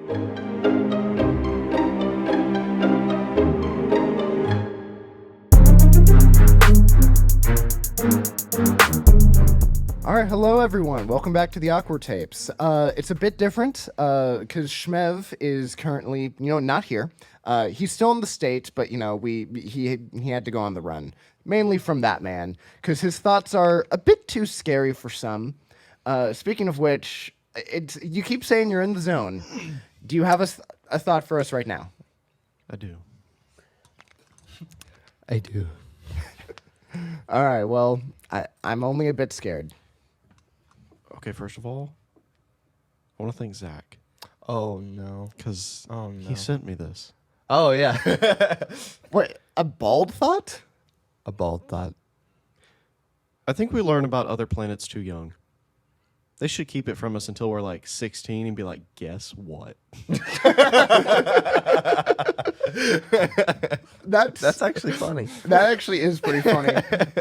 All right, hello everyone. Welcome back to the Awkward Tapes. It's a bit different because Shmev is currently, not here. He's still in the States, but he had to go on the run, mainly from that man, because his thoughts are a bit too scary for some. Speaking of which, you keep saying you're in the zone. Do you have a thought for us right now? I do. I do. All right. Well, I'm only a bit scared. Okay, first of all, I want to thank Zach Oh no. because Oh no. he sent me this. Oh yeah. Wait, a bald thought? A bald thought. I think we learn about other planets too young. They should keep it from us until we're like 16 and be like, guess what? That's actually funny. That actually is pretty funny.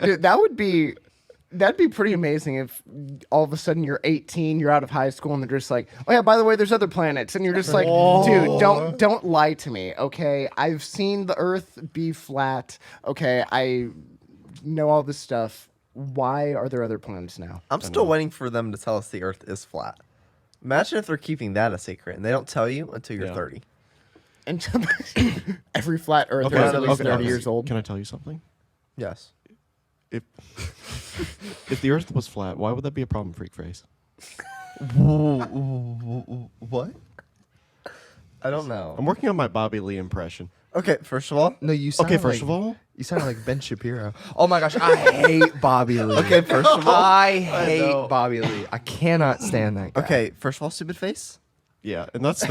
Dude, that'd be pretty amazing if all of a sudden you're 18, you're out of high school, and they're just like, oh yeah, by the way, there's other planets, and you're just like, dude, don't lie to me, okay? I've seen the Earth be flat, okay? I know all this stuff. Why are there other planets now? I'm still waiting for them to tell us the Earth is flat. Imagine if they're keeping that a secret and they don't tell you until you're 30. And every flat Earther is at least 30 years old. Can I tell you something? Yes. If the Earth was flat, why would that be a problem, Freak Face? What? I don't know. I'm working on my Bobby Lee impression. Okay, first of all. No, you Okay, first of all, you sound like Ben Shapiro. Oh my gosh, I hate Bobby Lee. Okay, first of all. I hate Bobby Lee. I cannot stand that guy. Okay, first of all, stupid face. yeah, and that's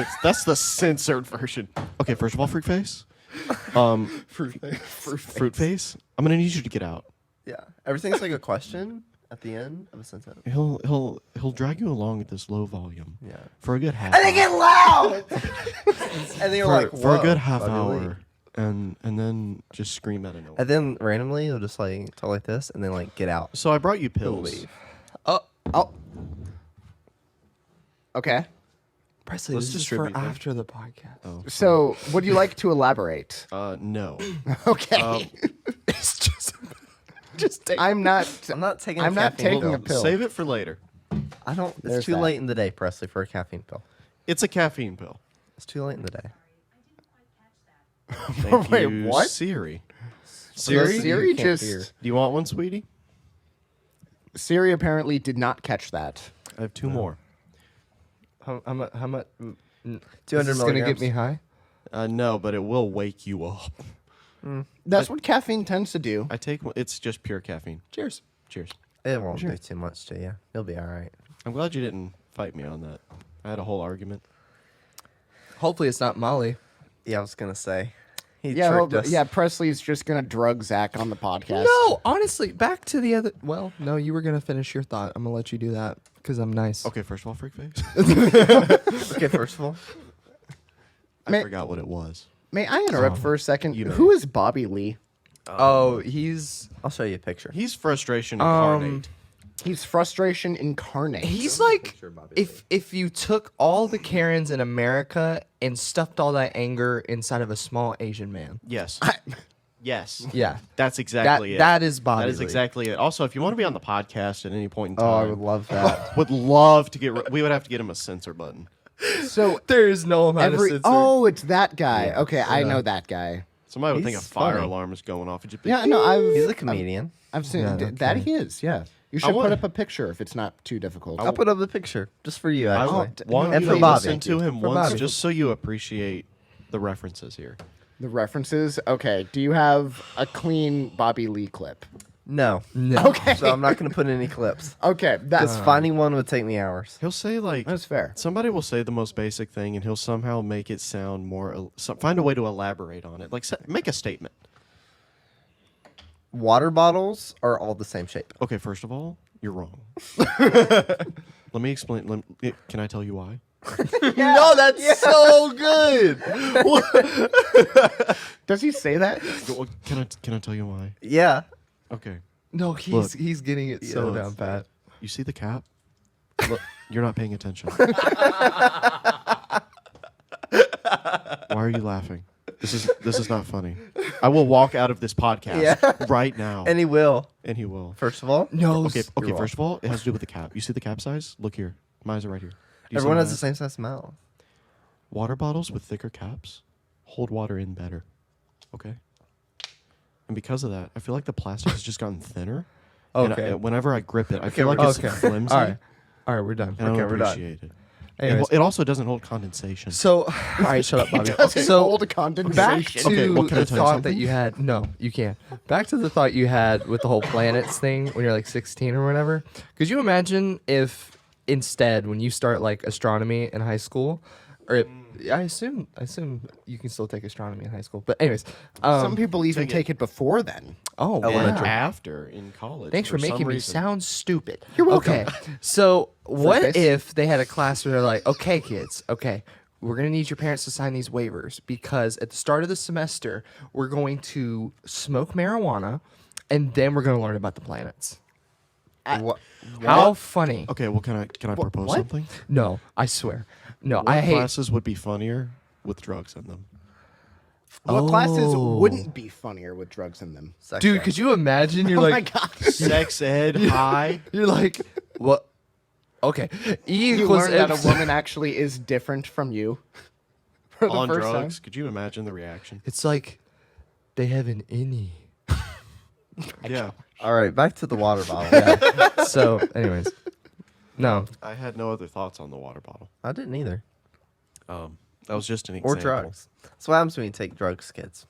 the censored version. Okay, first of all, Freak Face. Fruit Face. I'm gonna need you to get out. Yeah, everything's like a question at the end of a sentence. He'll drag you along at this low volume. Yeah. For a good half. And they get loud. And they're like, for a good "Whoa, half Bobby Lee." hour, and then just scream at a note. And then randomly they'll just like talk like this, and then like get out. So I brought you They'll pills. leave. Oh. Okay. Presley, Let's this is for distribute them. after the podcast. Oh, So, would you like to elaborate? no. Okay. It's just take. I'm not taking. I'm not taking a pill. Save it for later. I don't. It's There's too that. late in the day, Presley, for a caffeine pill. It's a caffeine pill. It's too late in the day. Thank Wait, you, what? Siri. Siri? Siri You can't just hear. Do you want one, sweetie? Siri apparently did not catch that. I have two more. How much? 200 Is this gonna milligrams. get me high? No, but it will wake you up. That's what caffeine tends to do. I take one. It's just pure caffeine. Cheers. Cheers. It won't do too much to you. You'll be all right. I'm glad you didn't fight me on that. I had a whole argument. Hopefully, it's not Molly. Yeah, I was gonna say. He Yeah, tricked us. yeah. Presley's just gonna drug Zach on the podcast. No, honestly, back to the other. Well, no, you were gonna finish your thought. I'm gonna let you do that because I'm nice. Okay, first of all, Freak Face. Okay, first of all, I May- forgot what it was. May I interrupt for a second? you know. Who is Bobby Lee? Oh, he's I'll show you a picture. He's frustration incarnate. He's frustration incarnate. he's like if you took all the Karens in America and stuffed all that anger inside of a small Asian man. Yes. Yes. Yeah, That's exactly it. that is Bobby. That is Lee. exactly it. Also, if you want to be on the podcast at any point in time, Oh, I would love that. would love to get. We would have to get him a censor button. so There is no amount of censor. oh, it's that guy. Okay, I know that guy. Somebody would think a He's fire funny. alarm is going off. It'd just be, Yeah, no, He's a comedian. I've seen Yeah, that. okay. He is. Yeah, you should want- put up a picture if it's not too difficult. I'll put up the picture just for you, I actually. want And you for to Bobby. listen to him For once, Bobby. just so you appreciate the references here. The references. Okay. Do you have a clean Bobby Lee clip? No. No. Okay. So I'm not going to put any clips. Okay, Because that's finding one would take me hours. He'll say like that's fair. somebody will say the most basic thing, and he'll somehow make it sound more. Find a way to elaborate on it. Like make a statement. Water bottles are all the same shape. Okay, first of all, you're wrong. Let me explain. Can I tell you why? No, that's so good. Does he say that? Well, Can I tell you why? Yeah. Okay. No, Look. he's getting it so Look. down pat. You see the cap? Look, you're not paying attention. Why are you laughing? This is not funny. I will walk out of this podcast right now. And he will. And he will. First of all, No. Okay, You're first of all, it has to do with the cap. You see the cap size? Look here. My eyes are right here. Do you see everyone my has the eyes? same size mouth. Water bottles with thicker caps hold water in better. Okay? And because of that, I feel like the plastic has just gotten thinner. And Okay. whenever I grip it, I feel like we're it's done. flimsy. All right, we're done. And I Okay, don't we're done. appreciate it. Anyways. It also doesn't hold condensation. So, all right, shut up, Bobby. So old Back condensation. to Okay, well, can I the tell you thought something? that you had. No, you can't. Back to the thought you had with the whole planets thing when you're like 16 or whatever. Could you imagine if instead, when you start like astronomy in high school, or I assume you can still take astronomy in high school. But anyways, Some people even take it before then. oh, Elementary. wow. After in college. Thanks for some making me reason. sound stupid. You're welcome. Okay, so what Focus. if they had a class where they're like, okay, kids, okay, we're going to need your parents to sign these waivers because at the start of the semester, we're going to smoke marijuana and then we're going to learn about the planets. What? How funny. Okay, well, can I propose what? something? No, I swear. No, What I hate. classes would be funnier with drugs in them? What classes Oh. wouldn't be funnier with drugs in them? Sex Dude, ed. could you imagine? You're Oh my like, gosh. Sex ed, high. you're like, what? Okay. E You equals learn that a MC. woman actually is different from you. For the On first drugs. time. Could you imagine the reaction? It's like they have an innie. Yeah. All right, back to the water bottle. So, anyways, no. I had no other thoughts on the water bottle. I didn't either. That was just an Or example. drugs. That's what happens when you take drugs, kids.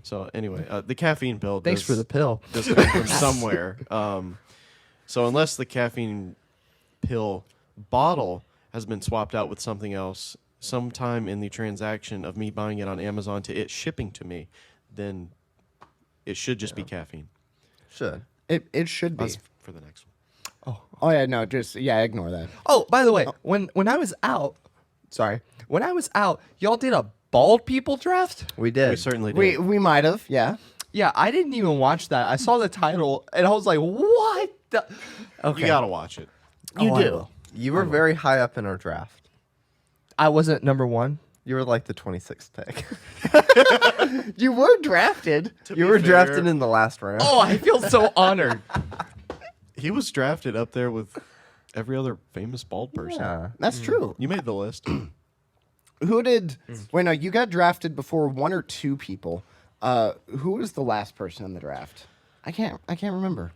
So anyway, the caffeine pill. Thanks does, for the pill. Does come from somewhere. So unless the caffeine pill bottle has been swapped out with something else sometime in the transaction of me buying it on Amazon to it shipping to me, then it should just be caffeine. Should. It should be. That's for the next one. Oh yeah, no, just ignore that. Oh, by the way, when I was out, when I was out, y'all did a bald people draft? We did. We certainly did. We might have, yeah. Yeah, I didn't even watch that. I saw the title and I was like, what the? Okay. You gotta watch it. You Oh, I do. will. You were very high up in our draft. I wasn't number one. You were like the 26th pick. You were drafted. You were drafted in the last round. Oh, I feel so honored. He was drafted up there with every other famous bald person. Yeah. That's true. You made the list. Who did? Wait, no, you got drafted before one or two people. Who was the last person in the draft? I can't remember.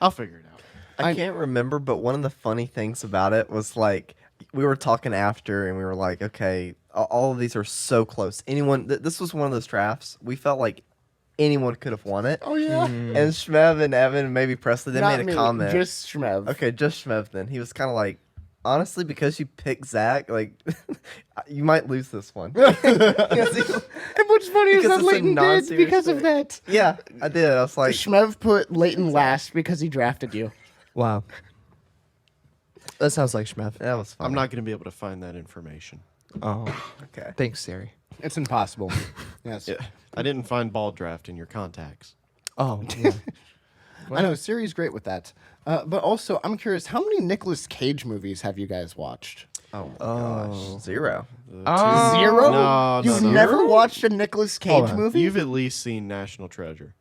I'll figure it out. I can't remember, but one of the funny things about it was like we were talking after, and we were like, okay, all of these are so close. Anyone, this was one of those drafts. We felt like anyone could have won it. Oh yeah. And Shmev and Evan and maybe Presley, they Not made a me, comment. Just Shmev. Okay, just Shmev then. He was kind of like, honestly, because you picked Zach, like, you might lose this one. And what's funny is Because that it's a Leighton did non-serious because of pick. that. Yeah, I did. I was like, Shmev put Leighton last because he drafted you. Wow. That sounds like Shmev. that was fun. I'm not gonna be able to find that information. Oh, Okay. thanks, Siri. It's impossible. Yes. Yeah. I didn't find bald draft in your contacts. Oh, yeah. I know Siri's great with that. But also, I'm curious, how many Nicolas Cage movies have you guys watched? Oh my gosh. 0. Zero? No, You've no. never watched a Nicolas Cage on. movie? You've at least seen National Treasure.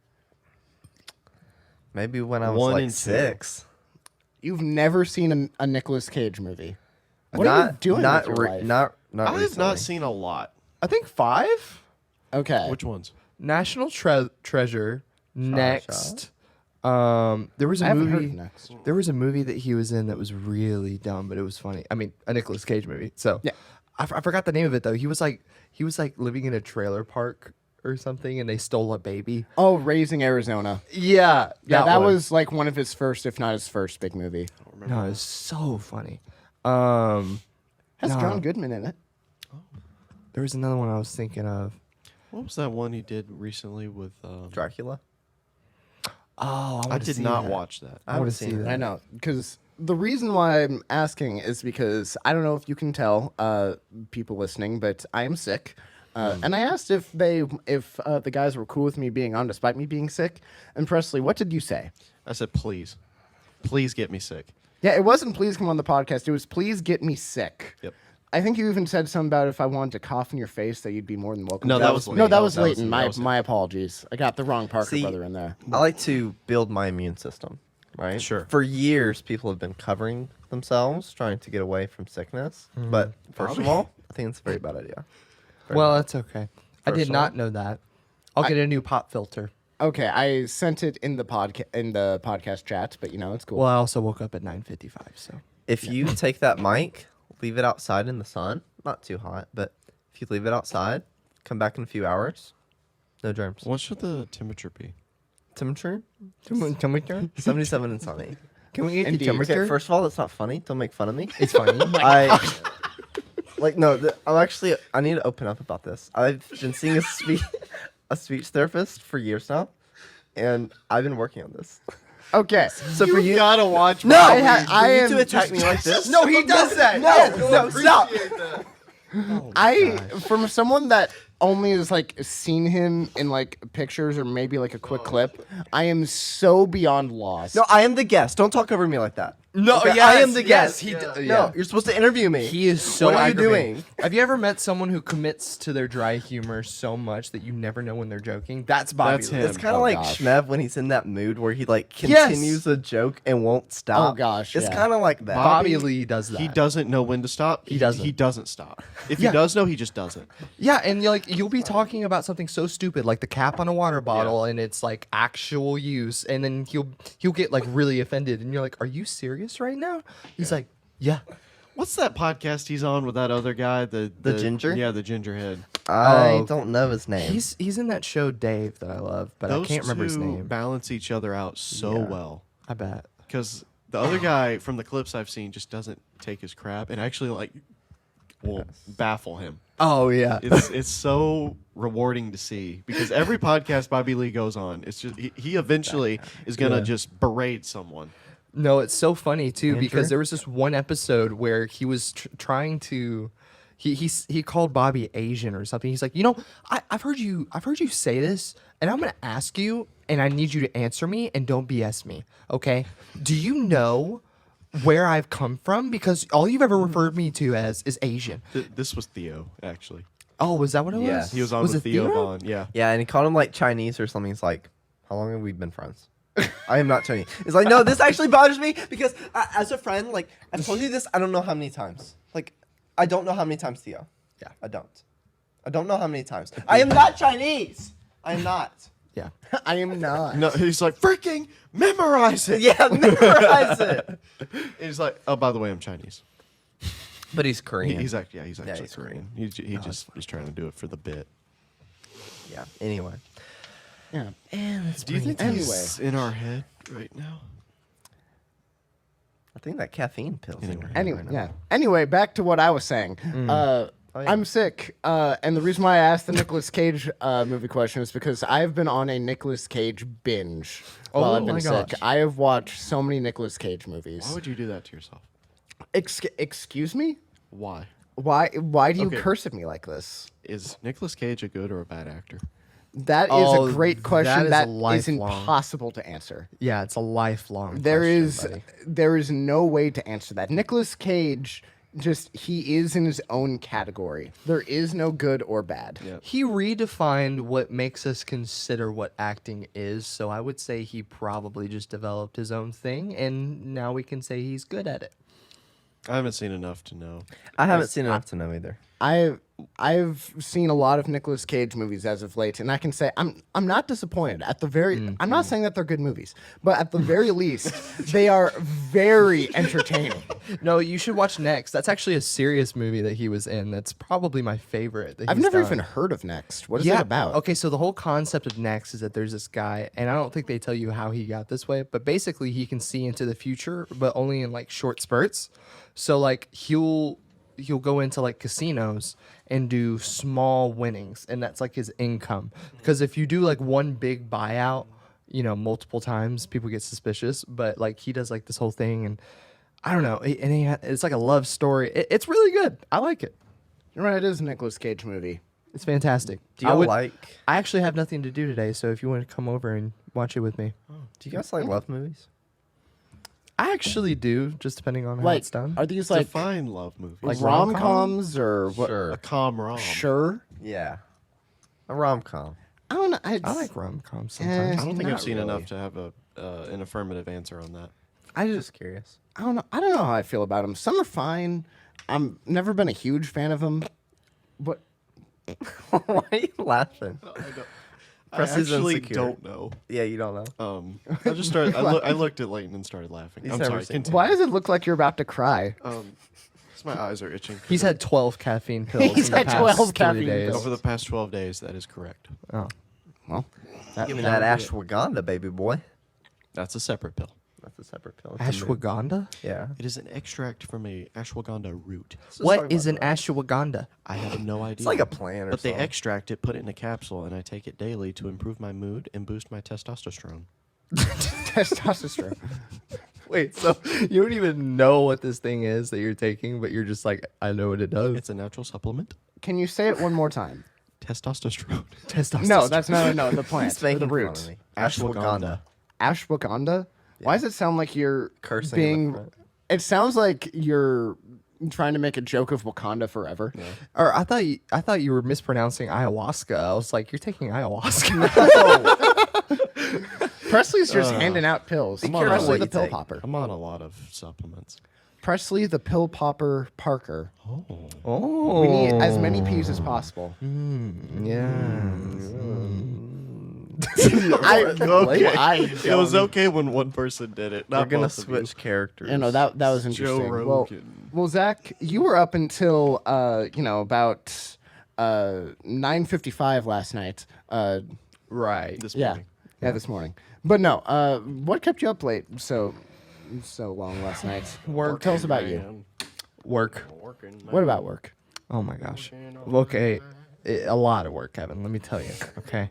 Maybe when I was 1 like and 2. 6. You've never seen a Nicolas Cage movie. What are you not doing not with your re- life? not I have recently. not seen a lot. I think 5. Okay. Which ones? National Treasure. Next. There was I a haven't heard movie. of Next. There was a movie that he was in that was really dumb, but it was funny. I mean, a Nicolas Cage movie. So Yeah. I forgot the name of it though. He was like living in a trailer park or something, and they stole a baby. Oh, Raising Arizona. Yeah, Yeah, that one. was like one of his first, if not his first, big movie. No, it was so funny. Has No. John Goodman in it. There was another one I was thinking of. What was that one he did recently with? Dracula. Oh, I did not watch that. I wanna haven't see seen that. I know, because the reason why I'm asking is because I don't know if you can tell people listening, but I am sick. And I asked if the guys were cool with me being on despite me being sick. And Presley, what did you say? I said, please get me sick. Yeah, it wasn't please come on the podcast. It was please get me sick. Yep. I think you even said something about if I wanted to cough in your face that you'd be more than welcome. No, to. that was no, Leighton. that was That was- Leighton. that My was him. my apologies. I got the wrong Parker See, brother in there. I like to build my immune system, right? Sure. For years, people have been covering themselves, trying to get away from sickness. But first of all, I think it's a very bad idea. Well, that's okay. I First did of not all- know that. I'll get a new pop filter. Okay, I sent it in the podcast chat, but it's cool. Well, I also woke up at 9:55, so. If you take that mic, leave it outside in the sun, not too hot, but if you leave it outside, come back in a few hours, no germs. What should the temperature be? Temperature? Temperature? 77 and sunny. Can we get the Indeed. temperature? Okay, first of all, that's not funny. Don't make fun of me. It's funny. I need to open up about this. I've been seeing a speech therapist for years now, and I've been working on this. okay, So for you, gotta watch. no, I for you am to attack me like this. No, he does that. No, stop. From someone that only has seen him in pictures or maybe a quick clip, I am so beyond lost. No, I am the guest. Don't talk over me like that. No, Okay, yes, I am the yes, guest. he d- No, yeah. you're supposed to interview me. He is so What are you aggravating. doing? Have you ever met someone who commits to their dry humor so much that you never know when they're joking? That's Bobby. That's Lee. him. It's kind of Oh, like gosh. Shmev when he's in that mood where he Yes. continues a joke and won't stop. Oh, gosh, it's yeah. kind of like that. Bobby Lee does that. He doesn't know when to stop. He doesn't. He doesn't stop. If Yeah. he does know, he just doesn't. Yeah, and you'll be talking about something so stupid like the cap on a water bottle, and it's actual use, and then he'll get really offended, and you're like, "Are you serious right now?" He's like, "Yeah." What's that podcast he's on with that other guy? The ginger? Yeah, the gingerhead. I Oh. don't know his name. He's in that show Dave that I love, but I can't remember his two name. balance each other out so Yeah. well I bet. because the other guy from the clips I've seen just doesn't take his crap and actually will baffle him. Oh yeah. It's so rewarding to see because every podcast Bobby Lee goes on, it's just he eventually is gonna Yeah. just berate someone. No, it's so funny too Andrew? because there was this one episode where he was trying to, he called Bobby Asian or something. He's like, I've heard you say this, and I'm gonna ask you, and I need you to answer me, and don't BS me, okay? Do you know where I've come from? Because all you've ever referred me to as is Asian. This was Theo actually. Oh, was that what it Yeah. was? He was on Was with it Theo Vaughn. Yeah. Yeah, and he called him Chinese or something. He's like, "How long have we been friends?" I am not Chinese. It's like, no, this actually bothers me because as a friend, I've told you this. I don't know how many times. I don't know how many times, Theo. Yeah. I don't know how many times. I am not Chinese. I am not. Yeah. I am not. No, he's like freaking memorize it. Yeah, memorize it. He's like, oh, by the way, I'm Chinese. But he's Korean. He's actually he's actually he's Korean. He just was trying to do it for the bit. Yeah. Anyway. Yeah. Do you think he's in our head right now? I think that caffeine pills. in your head Anyway, right now. yeah. Anyway, back to what I was saying. yeah. I'm sick, and the reason why I asked the Nicolas Cage movie question is because I've been on a Nicolas Cage binge while Oh I've been my sick. gosh. I have watched so many Nicolas Cage movies. Why would you do that to yourself? Excuse me? Why? Why do you Okay. curse at me like this? Is Nicolas Cage a good or a bad actor? That is Oh, a great question that that is is lifelong. impossible to answer. Yeah, it's a lifelong. There question, is buddy. there is no way to answer that. Nicolas Cage he is in his own category. There is no good or bad. Yeah. He redefined what makes us consider what acting is, so I would say he probably just developed his own thing, and now we can say he's good at it. I haven't seen enough to know. I haven't seen enough to know either. I've seen a lot of Nicolas Cage movies as of late, and I can say I'm not disappointed. At the very, I'm not saying that they're good movies, but at the very least, they are very entertaining. No, you should watch Next. That's actually a serious movie that he was in. That's probably my favorite. That I've he's never done. even heard of Next. What is it about? Okay, so the whole concept of Next is that there's this guy, and I don't think they tell you how he got this way, but basically he can see into the future, but only in short spurts. So he'll go into casinos and do small winnings, and that's his income. Because if you do one big buyout, multiple times, people get suspicious. But he does this whole thing, and I don't know, it's like a love story. It's really good. I like it. You're right. It is a Nicolas Cage movie. It's fantastic. Do you I actually have nothing to do today, so if you want to come over and watch it with me. Do you guys like love movies? I actually do, just depending on how Like, it's done. are these like Define love movies. Like rom rom-com? coms or what? Sure. a com rom. Sure. Yeah. A rom com. I don't know. I like rom-coms I sometimes. don't think Not I've seen really. enough to have an affirmative answer on that. I just Just curious. I don't know. I don't know how I feel about them. Some are fine. I'm never been a huge fan of them. But Why are you laughing? I Presley's actually insecure. don't know. Yeah, you don't know. I just started. I looked at Leighton and started laughing. He's I'm never sorry. seen Continue. why does it look like you're about to cry? My eyes are itching. He's had 12 caffeine pills He's in the had past 12 3 caffeine days. pills. Over the past 12 days, that is correct. Oh. Well, Give me that ashwagandha, baby boy. That's a separate pill. That's a separate pill. It's a mood. Ashwagandha? Yeah. It is an extract from a ashwagandha root. What is an ashwagandha? I have no idea. It's like a plant or But they something. extract it, put it in a capsule, and I take it daily to improve my mood and boost my testosterone. testosterone. Wait, so you don't even know what this thing is that you're taking, but you're just like, I know what it does. It's a natural supplement. Can you say it one more time? Testosterone. Testosterone. No, that's no the He's plant. Or making the fun root. of me. Ashwagandha. Ashwagandha. Why does it sound like you're Cursing in the being? front. It sounds like you're trying to make a joke of Wakanda forever. Or I thought you were mispronouncing ayahuasca. I was like, you're taking ayahuasca. Presley's just handing out pills. on Presley what the you pill take. popper. I'm on a lot of supplements. Presley the pill popper Parker. Oh. We need as many P's as possible. Yeah. It was okay when one person did it. We're Not gonna both of you. switch characters. You know that was interesting. Well, Rogan. Zach, you were up until about 9:55 last night. Right. This Yeah, morning. yeah, this morning. But no, what kept you up late so long last night? Work. Tell us about you. Man. Work. Working, man. What about work? Oh my gosh. Okay. A lot of work, Kevin. Let me tell you. Okay.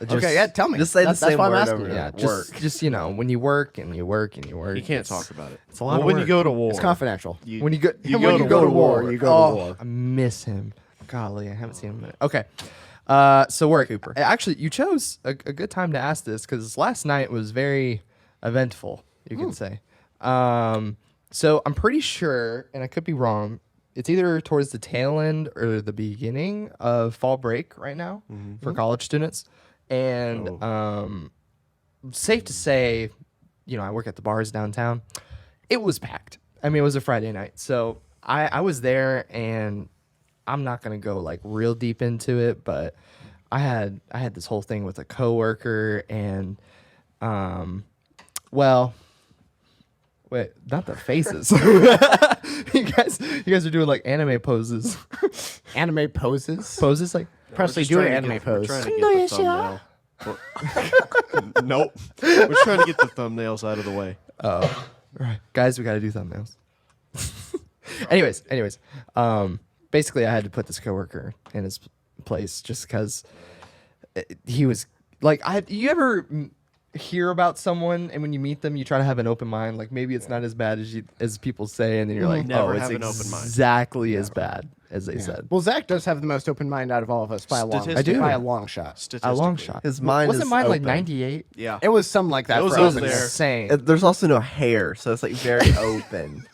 Okay, yeah, tell me. Just say the That's same why I'm word asking over you. it. Yeah, Work. just when you work and you work and you work. You can't talk about it. It's a lot of when work. you go to war. It's confidential. When you go, When you go to war, you go to war. I miss him. Golly, I haven't seen him in a minute. Okay. So work. Cooper. Actually, you chose a good time to ask this because last night was very eventful, you could say. So I'm pretty sure, and I could be wrong, it's either towards the tail end or the beginning of fall break right now for college students. And safe to say, I work at the bars downtown. It was packed. I mean, it was a Friday night. So I was there, and I'm not going to go like real deep into it, but I had this whole thing with a coworker, and wait, not the faces. you guys are doing like anime poses. Anime poses. Poses like Presley, We're just do an trying to anime get- we're pose. trying to get the thumbnail. Nope. We're trying to get the thumbnails out of the way. right. Guys, we got to do thumbnails. anyways, basically I had to put this coworker in his place just because he was like, you ever hear about someone and when you meet them you try to have an open mind, like maybe it's not as bad as people say, and then you're like, Never oh, it's have an open mind. exactly as bad as they said. Well, Zach does have the most open mind out of all of us by a long, Statistically. by a long shot. A long Statistically. shot. His mind Wasn't is mine like open. 98? Yeah. It was some like that. It was for up us. there. Insane. There's also no hair, so it's like very open.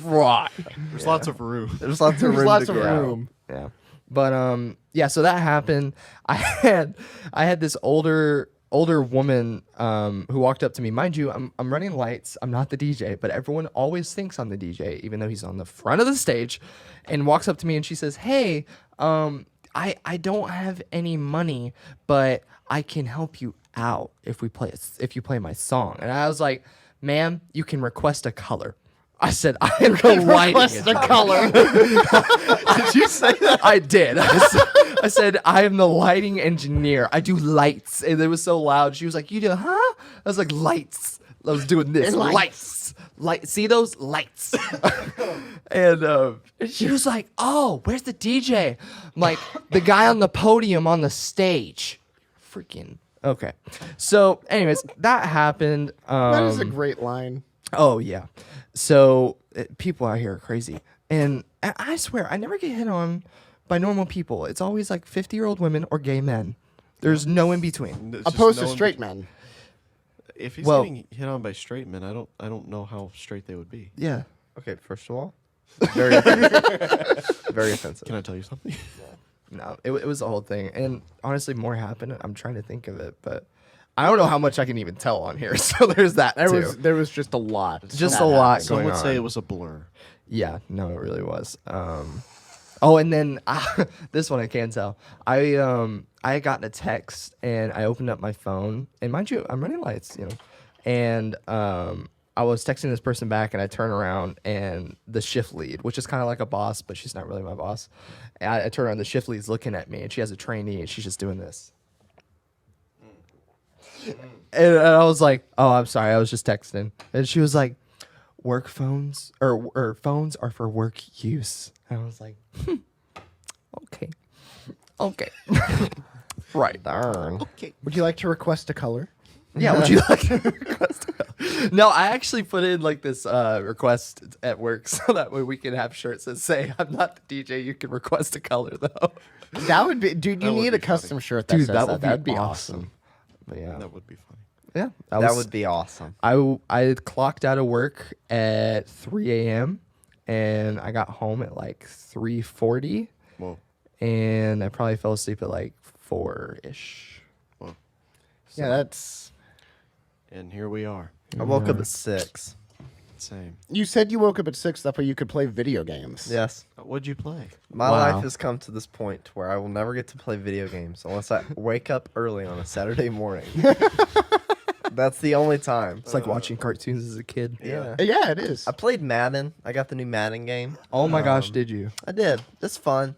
Right. There's lots of room. There's lots of room. There's lots to of grow. room. Yeah. But yeah, so that happened. I had this older woman who walked up to me. Mind you, I'm running lights. I'm not the DJ, but everyone always thinks I'm the DJ, even though he's on the front of the stage, and walks up to me and she says, "Hey, I don't have any money, but I can help you out if you play my song." And I was like, "Ma'am, you can request a color." I said, "I am the lighting engineer." color. Did you say that? I did. I said, I am the lighting engineer. I do lights. And it was so loud. She was like, you do, huh? I was like, lights. I was doing this. Lights. Light. See those? Lights. and she was like, oh, where's the DJ? I'm like, the guy on the podium on the stage. Freaking. Okay. So, anyways, that happened. That is a great line. Oh yeah, so people out here are crazy, and I swear I never get hit on by normal people. It's always like 50-year-old women or gay men. There's no in between. There's just Opposed to no one- straight men. If he's Well- getting hit on by straight men, I don't know how straight they would be. Yeah. Okay, first of all, very offensive. Very offensive. Can I tell you something? No, it was the whole thing. And honestly, more happened. I'm trying to think of it, but I don't know how much I can even tell on here. So there's that too. There was just a lot. Just that a lot Some going would say on. it was a blur. Yeah, no, it really was. Oh, and then this one I can tell. I had gotten a text and I opened up my phone, and mind you, I'm running lights, you know, and I was texting this person back, and I turn around, and the shift lead, which is kind of like a boss, but she's not really my boss. And I turn around, the shift lead's looking at me, and she has a trainee, and she's just doing this. And I was like, "Oh, I'm sorry, I was just texting." And she was like, "Work phones or phones are for work use." And I was like, "Okay, okay, right." Darn. Would you like to request a color? Yeah, would you like to request a color? No, I actually put in like this request at work so that way we can have shirts that say, "I'm not the DJ. You can request a color though." That would be, dude. You That would need be a custom shirt that Dude, says that that. would That'd be be awesome. But yeah, That would be funny. yeah, That would be awesome. I clocked out of work at 3 a.m. and I got home at like 3:40, Well, and I probably fell asleep at like 4-ish. well, Yeah, that's. and here we are. I woke up at 6. Same. You said you woke up at 6. That way you could play video games. Yes. What'd you play? My Wow. life has come to this point where I will never get to play video games unless I wake up early on a Saturday morning. That's the only time. It's like watching cartoons as a kid. Yeah. Yeah, it is. I played Madden. I got the new Madden game. Oh my gosh, did you? I did. It's fun.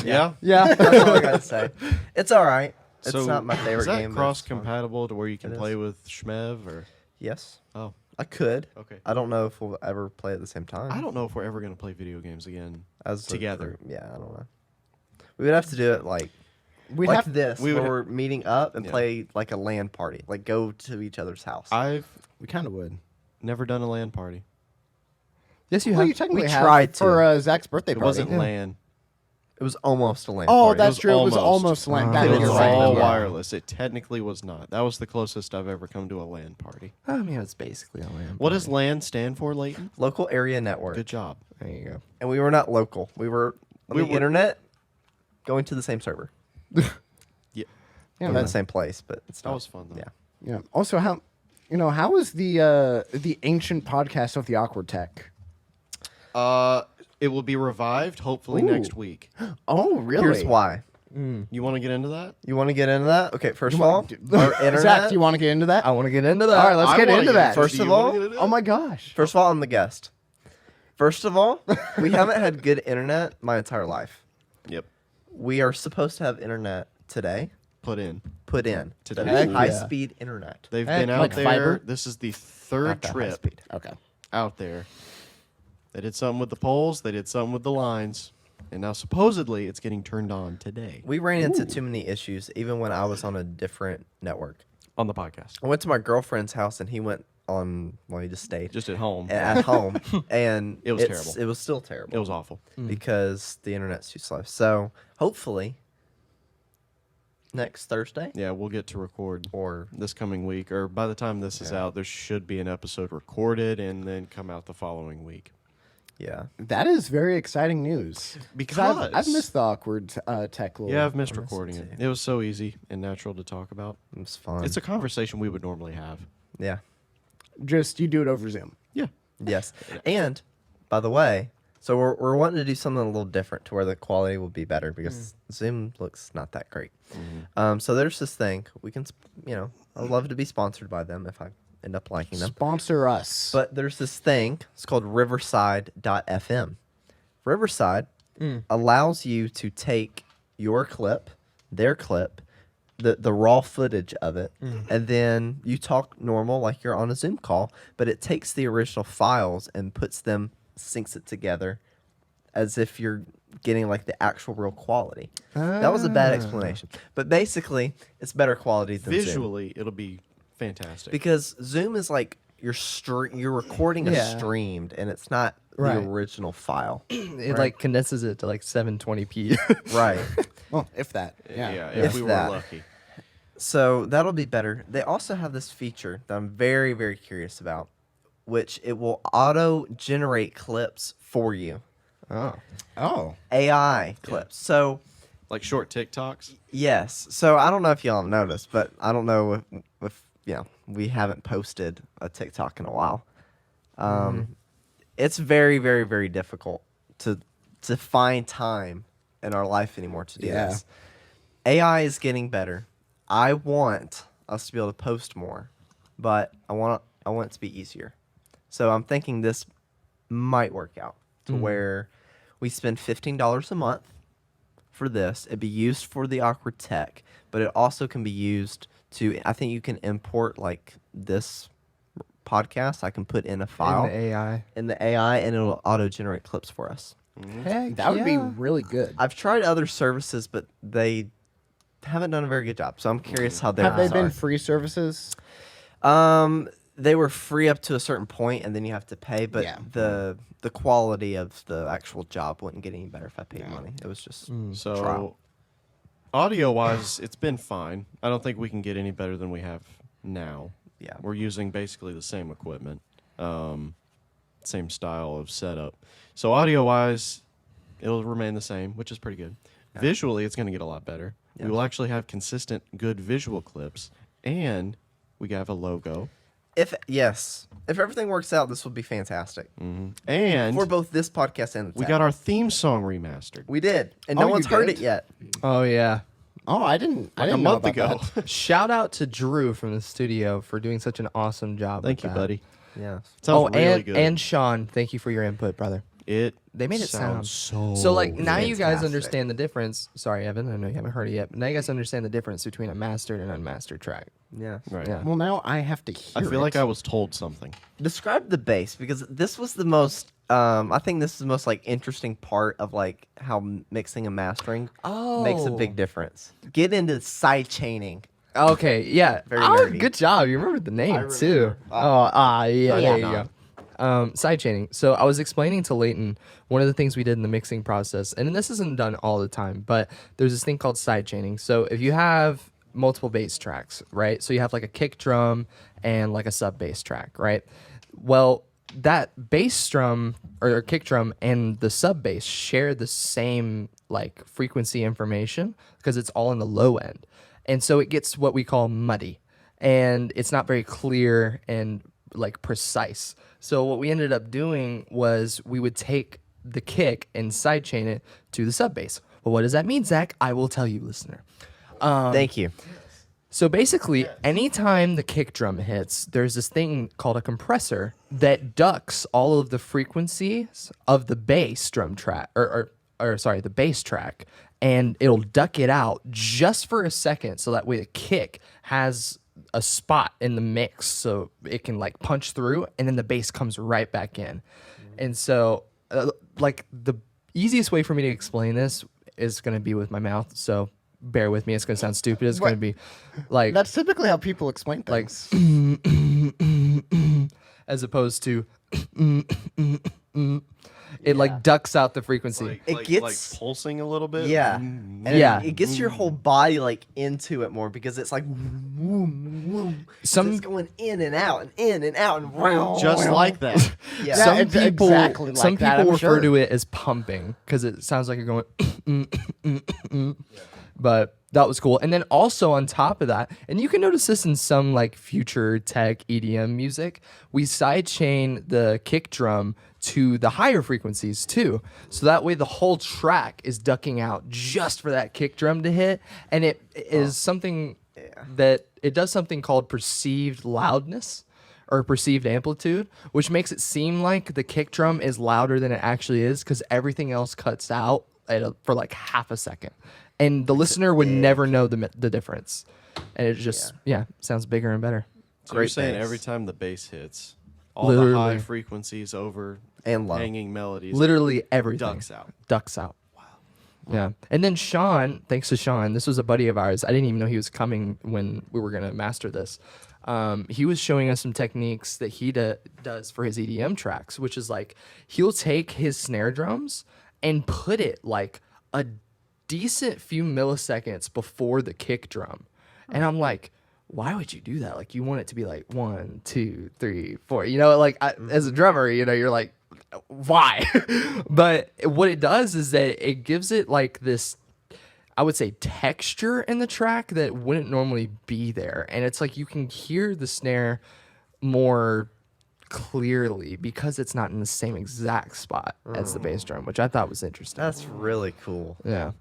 Yeah. Yeah. That's all I gotta say. It's all right. It's So, not my favorite is that game. but cross it's fun. compatible to where you can It play is. with Shmev or? Yes, Oh, I could. okay. I don't know if we'll ever play at the same time. I don't know if we're ever gonna play video games again. As a together. group. Yeah, I don't know. We would have to do it like We'd like have. this, we where would- we're meeting up and Yeah. play like a LAN party, like go to each other's house. I've We kind of would. never done a LAN party. Yes, you Well, have. you technically We have tried to. for Zach's birthday It party. wasn't Yeah. LAN. It was almost a LAN Oh, party. that's was true. It was almost. almost LAN. Oh. That It you're was right. all Yeah. wireless. It technically was not. That was the closest I've ever come to a LAN party. I mean, it's basically a lamp. What does LAN stand for, Leighton? Local area network. Good job. There you go. And we were not local. We were on We the were- internet, going to the same server, Yeah, Yeah, in the that's same place, but it's that not. was fun though. Yeah. yeah. Also, how is the ancient podcast of the Awkward Tech? It will be revived hopefully Ooh. next week. Oh, really? Here's why. You want to get into that? You want to get into that? Okay, first of all, our internet. Zach, do you want to get into that? I want to get into that. All right, let's I get wanna into that. into it. First Do of you wanna all- get into it? Oh my gosh. First of all, I'm the guest. First of all, we haven't had good internet my entire life. Yep. We are supposed to have internet today. Put in. Put in Today. Heck high yeah. speed internet. They've Heck, been out like there. fiber? This is the third Not that high trip speed. Okay. out there. They did something with the poles. They did something with the lines. And now supposedly it's getting turned on today We ran into too many issues even when I was on a different network. on the podcast. I went to my girlfriend's house and he went on. Well, he just stayed Just at home. at home, and It was it's- terrible. It was still terrible. It was awful. because the internet's too slow. So hopefully next Thursday Yeah, we'll get to record or this coming week, or by the time this is out, there should be an episode recorded and then come out the following week. yeah. That is very exciting news. Because I've missed the Awkward Tech. Little. Yeah, I've missed I missed it recording it. too. It was so easy and natural to talk about. It was fun. It's a conversation we would normally have. yeah. Just you do it over Zoom. Yeah. Yes. And by the way, so we're wanting to do something a little different to where the quality will be better because Zoom looks not that great. So there's this thing we can, I'd love to be sponsored by them if I end up liking them. Sponsor us. But there's this thing. It's called Riverside.fm. Riverside allows you to take your clip, their clip, the raw footage of it, and then you talk normal like you're on a Zoom call, but it takes the original files and syncs it together as if you're getting like the actual real quality. That was a bad explanation. But basically, it's better quality than Zoom. Visually, it'll be fantastic. Because Zoom is like you're recording Yeah. a streamed and it's not Right. the original file. It like condenses it to like 720p. Right. well, if that. yeah, Yeah. if If we that. were lucky. So that'll be better. They also have this feature that I'm very, very curious about, which it will auto generate clips for you. Oh. Oh. AI clips. So Like short TikToks. yes. So I don't know if y'all noticed, but I don't know if we haven't posted a TikTok in a while. It's very, very, very difficult to find time in our life anymore to do Yeah. this. AI is getting better. I want us to be able to post more, but I want it to be easier. So I'm thinking this might work out to where we spend $15 a month for this. It'd be used for the awkward tech, but it also can be used to. I think you can import like this podcast. I can put in a file In the AI. in the AI, and it'll auto generate clips for us. Heck That would be yeah. really good. I've tried other services, but they haven't done a very good job. So I'm curious how Have they theirs been are. free services? They were free up to a certain point, and then you have to pay. But Yeah. the quality of the actual job wouldn't get any better if I paid money. It was just So, trial. audio wise, it's been fine. I don't think we can get any better than we have now. Yeah. We're using basically the same equipment, same style of setup. So, audio wise, it'll remain the same, which is pretty good. Visually, it's going to get a lot better. Yeah. We will actually have consistent, good visual clips, and we have a logo. If everything works out, this will be fantastic And for both this podcast and the we tech. got our theme song remastered. We did, and Oh, no you one's heard did? it yet. Oh yeah. Oh, I didn't. I Like a didn't know month about ago. that. Shout out to Drew from the studio for doing such an awesome job. Thank with you, that. buddy. Yes. Sounds really and good. and Sean, thank you for your input, brother. it They made it sound so like now you guys fantastic. understand the difference. Sorry, Evan, I know you haven't heard it yet, but now you guys understand the difference between a mastered and unmastered track. Yes. right. Yeah. Well, now I have to hear I feel like it. I was told something. Describe the bass, because this was the most. I think this is the most like interesting part of like how mixing and mastering makes a big difference. Get into side chaining. Okay, yeah. Very Oh, nerdy. good job. You remembered the name too. Yeah, there you go. Sidechaining. So I was explaining to Leighton one of the things we did in the mixing process, and this isn't done all the time, but there's this thing called sidechaining. So if you have multiple bass tracks, right? So you have like a kick drum and like a sub bass track, right? Well, that bass drum or kick drum and the sub bass share the same like frequency information because it's all in the low end. And so it gets what we call muddy, and it's not very clear and like precise. So what we ended up doing was we would take the kick and sidechain it to the sub bass. Well, what does that mean, Zach? I will tell you, listener. Thank you. So basically, anytime the kick drum hits, there's this thing called a compressor that ducks all of the frequencies of the bass drum track, or sorry, the bass track, and it'll duck it out just for a second, so that way the kick has a spot in the mix, so it can like punch through, and then the bass comes right back in. And so, like the easiest way for me to explain this is going to be with my mouth. So bear with me. It's going to sound stupid. It's going to be like That's typically how people explain like things. as opposed to it like ducks out the frequency. It gets- like pulsing a little bit. Yeah. And Yeah. it gets your whole body like into it more because it's like Some it's going in and out and in and out and round. Just like that. Yeah. Yeah, some it's people exactly like some that, people I'm refer sure. to it as pumping because it sounds like you're going but that was cool. And then also on top of that, and you can notice this in some like future tech EDM music, we sidechain the kick drum to the higher frequencies too. So that way the whole track is ducking out just for that kick drum to hit. And it is something that it does something called perceived loudness or perceived amplitude, which makes it seem like the kick drum is louder than it actually is because everything else cuts out for like half a second. And the listener would never know the difference. And it just, sounds bigger and better. So you're Great saying bass. every time the bass hits, all the high Literally. frequencies over And low. hanging melodies Literally everything. ducks out. Ducks out. Wow. Yeah. And then Sean, thanks to Sean, this was a buddy of ours. I didn't even know he was coming when we were going to master this. He was showing us some techniques that he does for his EDM tracks, which is like he'll take his snare drums and put it like a decent few milliseconds before the kick drum. And I'm like, why would you do that? Like, you want it to be like 1, 2, 3, 4. You know, like as a drummer, you know, you're like, why? But what it does is that it gives it like this, I would say, texture in the track that wouldn't normally be there. And it's like you can hear the snare more clearly because it's not in the same exact spot as the bass drum, which I thought was interesting. That's really cool. Yeah.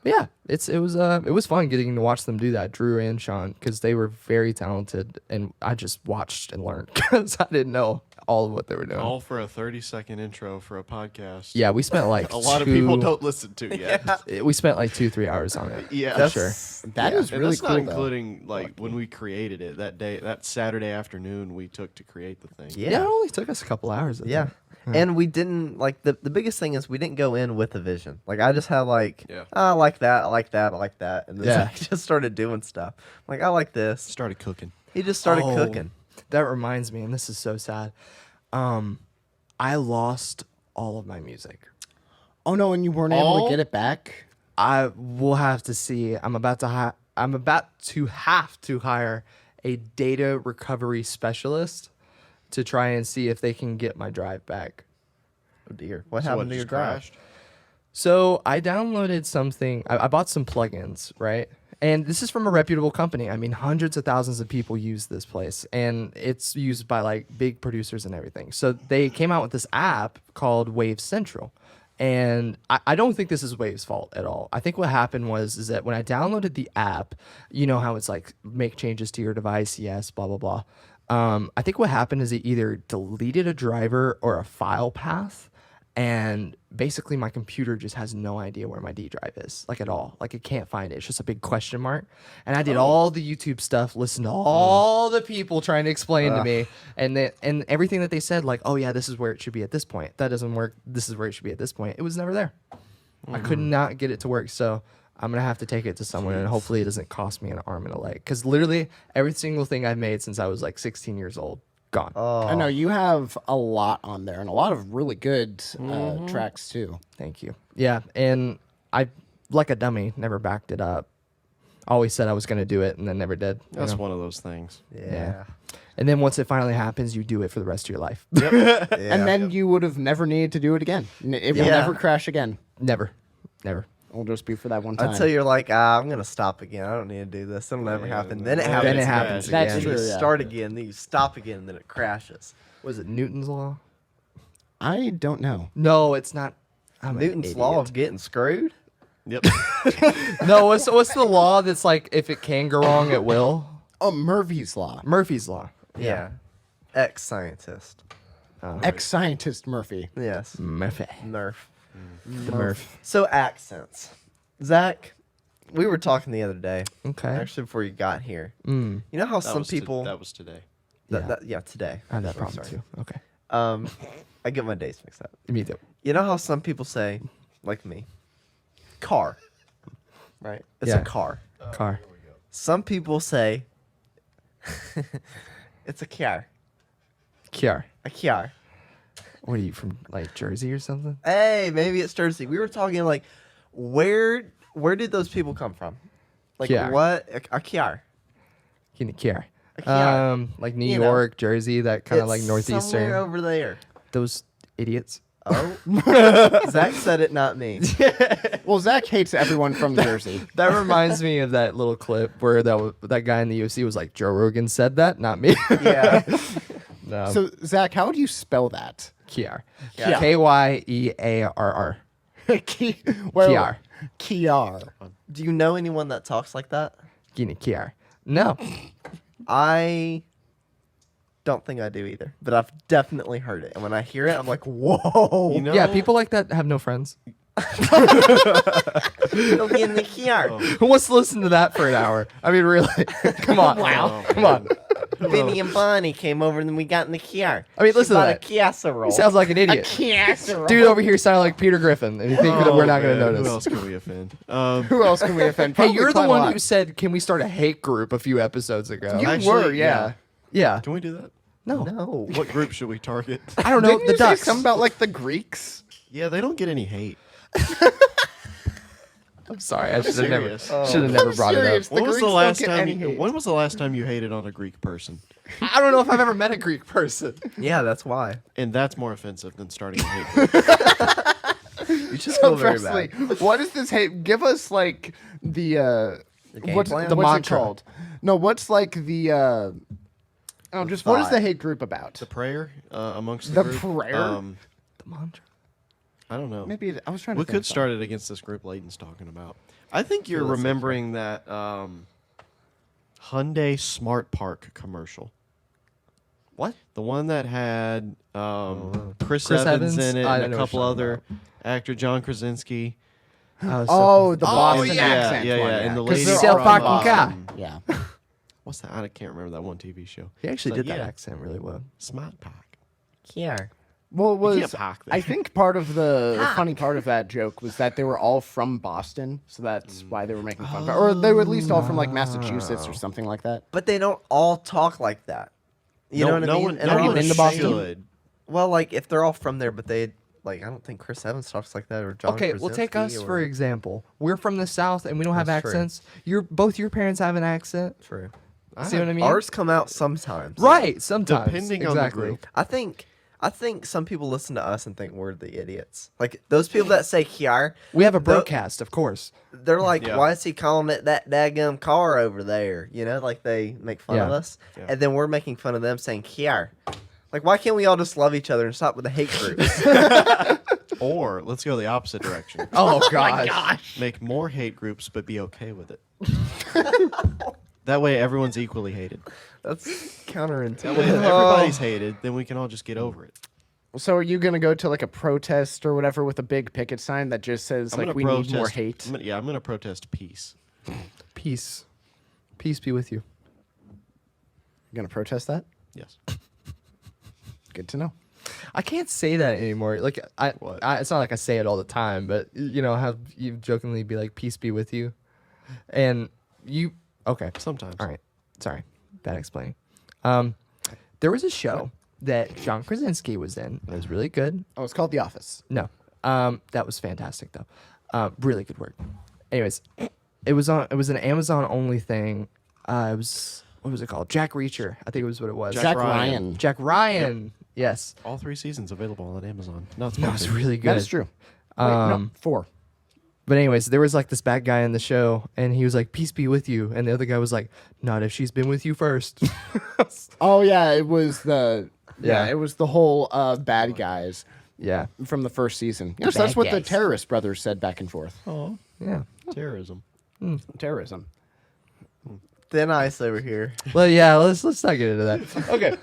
But yeah, it was fun getting to watch them do that, Drew and Sean, because they were very talented, and I just watched and learned because I didn't know all of what they were doing. All for a 30-second intro for a podcast. Yeah, we spent like a lot of people don't listen to yet. We spent like 2-3 hours on it. Yeah, for sure. That is And really that's cool. not though. including like when we created it that day, that Saturday afternoon we took to create the thing. Yeah, it only took us a couple hours. I Yeah. think. And we didn't like the biggest thing is we didn't go in with a vision. Like I just had like Yeah. I like that, I like that, I like that, and then Yeah. Zach just started doing stuff. Like I like this. Started cooking. He just started Oh, cooking. That reminds me, and this is so sad. I lost all of my music. Oh no, and you weren't able All? to get it back. I will have to see. I'm about to have to hire a data recovery specialist to try and see if they can get my drive back. Oh dear. What So happened to just your drive? crashed? So I downloaded something. I bought some plugins, right? And this is from a reputable company. I mean, hundreds of thousands of people use this place, and it's used by like big producers and everything. So they came out with this app called Wave Central. And I don't think this is Wave's fault at all. I think what happened is that when I downloaded the app, you know how it's like make changes to your device, yes, blah, blah, blah. I think what happened is it either deleted a driver or a file path. And basically my computer just has no idea where my D drive is, like at all. Like it can't find it. It's just a big question mark. And I did all the YouTube stuff, listened to all the people trying to explain to me, and everything that they said, like, oh yeah, this is where it should be at this point. That doesn't work. This is where it should be at this point. It was never there. I could not get it to work. So I'm gonna have to take it to someone, and hopefully it doesn't cost me an arm and a leg. Because literally every single thing I've made since I was like 16 years old, gone. I know you have a lot on there and a lot of really good tracks too. Thank you. Yeah, and I, like a dummy, never backed it up. Always said I was going to do it and then never did. you That's know? one of those things. Yeah. And then once it finally happens, you do it for the rest of your life. And then you would have never needed to do it again. It will Yeah. never crash again. Never. It'll just be for that one time. Until you're like, I'm gonna stop again. I don't need to do this. It'll never happen. Then it happens. Then it again. happens That's Then true, you yeah. start again. Then you stop again. And then it crashes. Was it Newton's law? I don't know. No, it's not. I'm an Newton's law idiot. of getting screwed. Yep. No, what's the law that's like if it can go wrong, it will? Oh, Murphy's Law. Murphy's law. Yeah. Ex-scientist. Ex-scientist Murphy. Yes. Murphy. Nerf. The Murph. So accents. Zach, we were talking the other day. Okay. Actually, before you got here. Mm. You know how That some was people. that was today. Yeah. Today. I had that I'm problem sorry. too. Okay. I get my days mixed up. Me too. You know how some people say, like me, car. Right? It's Yeah. a car. Car. Some people say, it's a car. Kiar. A car. What are you from, like Jersey or something? Hey, maybe it's Jersey. We were talking like, where did those people come from? Like Kiar. what? A car. Kiar. A Kiar. Like New You know. York, Jersey, that kind of like It's northeastern. somewhere over there. Those idiots. Oh, Zach said it, not me. Well, Zach hates everyone from Jersey. That reminds me of that little clip where that guy in the UFC was like, Joe Rogan said that, not me. Yeah. No. So, Zach, how would you spell that? Kiar. Yeah. Kyearr. Kiar. Kiar. Do you know anyone that talks like that? Gina Kiar. No. I don't think I do either, but I've definitely heard it. And when I hear it, I'm like, whoa. You know, Yeah, people like that have no friends. It'll be in the car. Who wants to listen to that for an hour? I mean, really? Come on. Wow. Come on. Vinny and Bonnie came over and then we got in the car. I mean, listen to Bought that. a casserole. He sounds like an idiot. Dude over here sounded like Peter Griffin, and you think that we're not going to man, notice. Who else can we offend? Who else can we offend? Hey, Probably you're the quite a one lot. who said, "Can we start a hate group?" a few episodes ago. You Actually, were, yeah. Yeah. Can we do that? No. No. What group should we target? I don't know. Didn't The you say Ducks. something about like the Greeks? Yeah, they don't get any hate. I'm sorry. I should have never serious. should have never I'm brought serious. it up. The When was the Greeks don't last get time? any hate. When was the last time you hated on a Greek person? I don't know if I've ever met a Greek person. Yeah, that's why. And that's more offensive than starting a hate group. You just feel very Presley, bad. what is this hate? Give us like the game what's plan? the The what's mantra. it called? No, what's like the just what is thought. the hate group about? The prayer amongst The the group. prayer? The mantra. I don't know. Maybe I was trying to We think could of start it against this group Layton's talking about. I think you're remembering that Hyundai Smart Park commercial. What? The one that had Chris Chris Evans Evans? in it I and know a what couple you're other talking actor John Krasinski. Oh, the Boston yeah, accent yeah, one. yeah. And the 'Cause lady they're Sell all fucking from car. Boston. Yeah. What's that? I can't remember that one TV show. He actually So, did that yeah. accent really well. Smart Park. Here. Well, it can't was park there. I think part of the funny part of that joke was that they were all from Boston, so that's why they were making fun of it. Or they were at least all from like Massachusetts or something like that. But they don't all talk like that. You know what I mean? One, And no they're all one been to Boston? should. Well, like if they're all from there, but they like I don't think Chris Evans talks like that or John. Okay, well, take us Krasinski for or- example. We're from the South and we don't have That's true. accents. Both your parents have an accent. True. See what I mean? Ours come out sometimes. Right, sometimes. Depending on the exactly. group. I think some people listen to us and think we're the idiots. Like those people that say here, We have a Tho- broadcast, of course. they're like, Yeah. why is he calling it that daggum car over there? You know, like they make fun of Yeah. us, Yeah. and then we're making fun of them saying here. Like, why can't we all just love each other and stop with the hate groups? Or let's go the opposite direction. Oh gosh. Make more hate groups, but be okay with it. That way, everyone's equally hated. That's That counterintuitive. way, if everybody's hated, then we can all just get over it. So are you gonna go to like a protest or whatever with a big picket sign that just says I'm like gonna we need more hate? I'm gonna protest peace. Peace. Peace be with you. You gonna protest that? Yes. Good to know. I can't say that anymore. Like What? it's not like I say it all the time, but you know how you jokingly be like, "Peace be with you," and you. Okay. Sometimes. All right. Sorry. Bad explaining. There was a show that John Krasinski was in. It was really good. Oh, it's called The Office. No. That was fantastic though. Really good work. Anyways, it was an Amazon only thing. It was what was it called? Jack Reacher. I think it was what it was. Jack Ryan. Ryan. Jack Ryan. Yes. All 3 seasons available on Amazon. No, it's That was really good. That is true. Wait, no, Um, 4. But anyways, there was like this bad guy in the show, and he was like, "Peace be with you," and the other guy was like, "Not if she's been with you first." Oh yeah, it was the Yeah. it was the whole bad guys Yeah. from the first season. Yes, that's bad what the guys. terrorist brothers said back and forth. Oh, Yeah. terrorism. Terrorism. Thin ice over here. Well, yeah. Let's not get into that. Okay.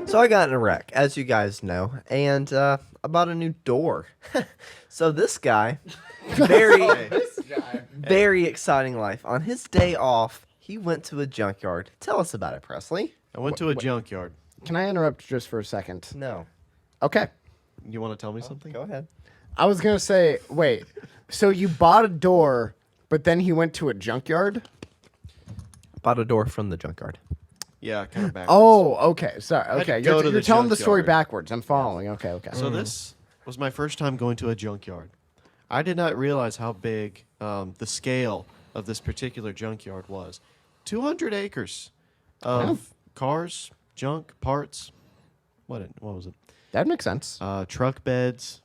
So I got in a wreck, as you guys know, and I bought a new door. So this guy, very exciting life. On his day off, he went to a junkyard. Tell us about it, Presley. I went to a junkyard. Can I interrupt just for a second? No. Okay. You want to tell me something? Go ahead. I was gonna say, wait. So you bought a door, but then he went to a junkyard? Bought a door from the junkyard. Yeah, kind of back. Oh, okay. Sorry. had to Okay. go You're, to you're the telling the story junkyard. backwards. I'm following. Okay. Okay. So this was my first time going to a junkyard. I did not realize how big the scale of this particular junkyard was. 200 acres of cars, junk, parts. What was it? That makes sense. Truck beds,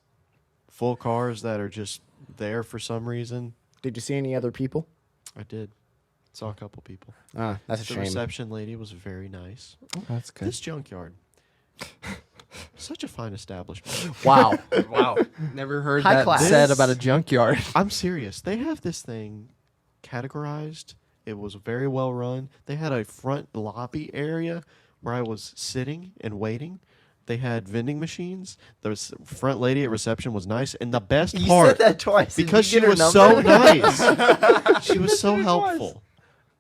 full cars that are just there for some reason. Did you see any other people? I did. Saw a couple people. That's a The shame. reception lady was very nice. That's good. This junkyard. Such a fine establishment. Wow. Wow. Never heard High that class. said about a junkyard. I'm serious. They have this thing categorized. It was very well run. They had a front lobby area where I was sitting and waiting. They had vending machines. The front lady at reception was nice, and the best You part said that twice. Did because you she get her was so number? nice. She was so helpful.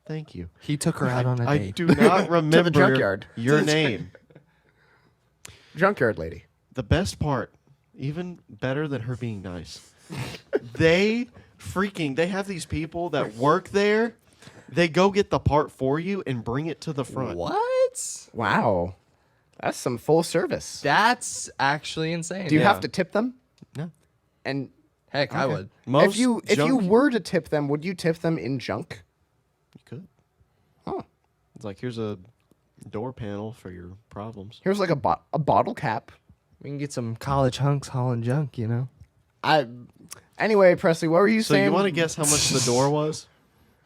Thank you. He took her out on a I date. do not remember junkyard. your name. Junkyard lady. The best part, even better than her being nice, they have these people that work there. They go get the part for you and bring it to the front. What? Wow. That's some full service. That's actually insane. Do you Yeah. have to tip them? No. And Heck, I would. Most if you junk- were to tip them, would you tip them in junk? you could. Huh. It's like here's a door panel for your problems. Here's like a bottle cap. We can get some college hunks hauling junk, you know. Anyway, Presley, what were you So saying? you want to guess how much the door was?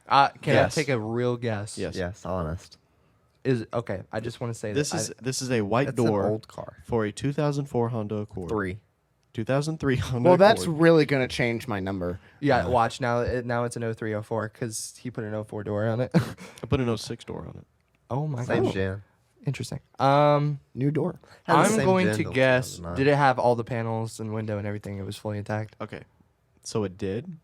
Can Yes. I take a real guess? Yes. Yes, honest. Is okay. I just want to say This that is a white That's door an old car. for a 2004 Honda Accord. 3. 2003 Honda Well, that's Accord. really gonna change my number. yeah. Watch now. Now it's an 0304 because he put an 04 door on it. I put an 06 door on it. Oh my Same god. gen. Interesting. New door. Had the I'm same going gen to till guess. 2009. Did it have all the panels and window and everything? It was fully intact. Okay, so it did,